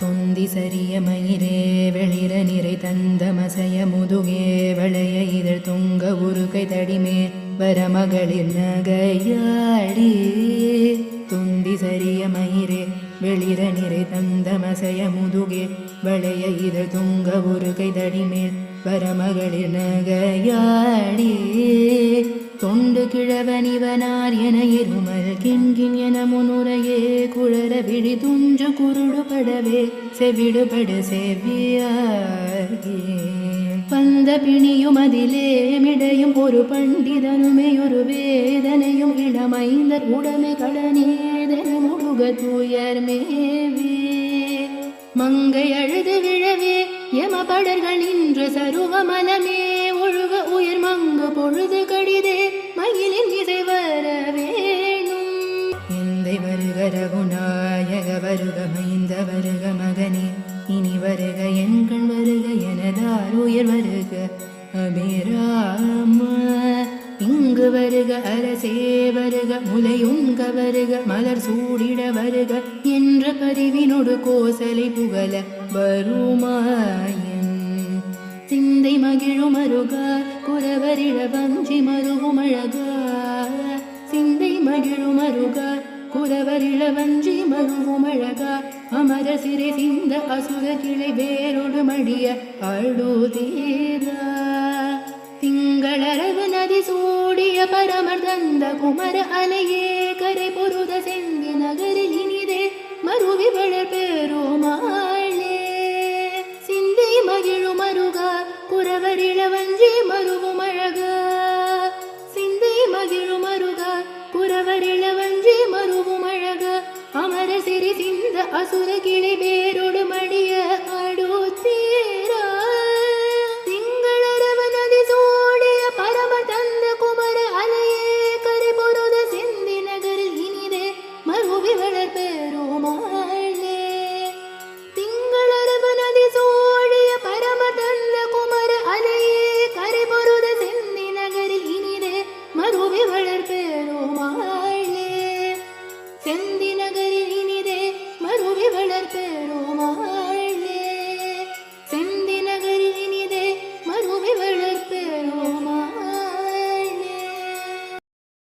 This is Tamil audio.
தொந்தி சரிய மயிரே வெளிர நிறை தந்த மசைய முதுகே வளைய இதழ் தொங்க உருகை தடிமே வரமகளிர் நகையாடி. தொந்தி சரிய மயிரே வெளிர நிறை தந்த மசைய முதுகே வளைய இதழ் தொங்க உருகை தடிமேல் வரமகளிர் நகையாடி. தொண்டு கிழவனிவனார் என இருமல் கிண்கின் என முன்னுரையே குழற விழி துஞ்சு குருடுபடவே செவிடுபடு செவ்வியாகி. வந்த பிணியும் அதிலே மிடையும் ஒரு பண்டிதனுமே ஒரு வேதனையும் இளமைந்தர் உடமை கடனேதன முடுக தூயர் மேவே. மங்கை அழுது விழவே யமபடர்கள் நின்று சருவ மனமே ஒழுக உயர் மங்கு பொழுது கடிதே மயிலின் இசை வர வேணும். எந்தை வருக ரகுநாயக வருக மைந்த வருக மகனே இனி வருக என் கண் வருக எனதார் உயர் வருக அபிராம. இங்கு வருக அரசே வருக முலையுங்க வருக மலர் சூடிட வருக என்ற பதிவினோடு கோசலை புகழ வருமாயன். சிந்தை மகிழும் அருகா குரவரிழ வஞ்சி மருகும் அழகா. சிந்தை மகிழும் அருகா குரவரிழ வஞ்சி மருகும் அழகா. அமர சிறை சிந்த அசுர கிளை வேரோடு மடிய அழுதீரா. திங்களரவு நதி சூடிய பரமர் தந்த குமர அலையே கரை பொருத செந்தி நகரில் இனிதே மருவி வளர் பெருமாளே. சிந்தை மகிழும் அருகா குரவரிழ வஞ்சி மருவும் அழகா. சிந்தை மகிழும் அருகா குரவரிழ வஞ்சி மருவும் அழகா. அமர சிறி சிந்த அசுர கிளை வேரோடு மடிய ஆடு